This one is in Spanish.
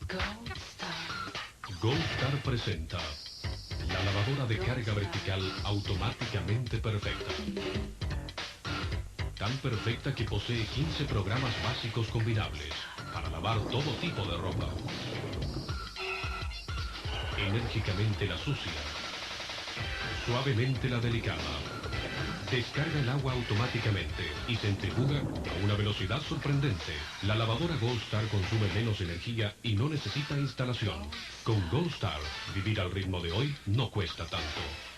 Gold Star presenta la lavadora de carga vertical automáticamente perfecta. Tan perfecta que posee 15 programas básicos combinables para lavar todo tipo de ropa. Enérgicamente la sucia, suavemente la delicada. Descarga el agua automáticamente y centrifuga a una velocidad sorprendente. La lavadora Gold Star consume menos energía y no necesita instalación. Con Gold Star, vivir al ritmo de hoy no cuesta tanto.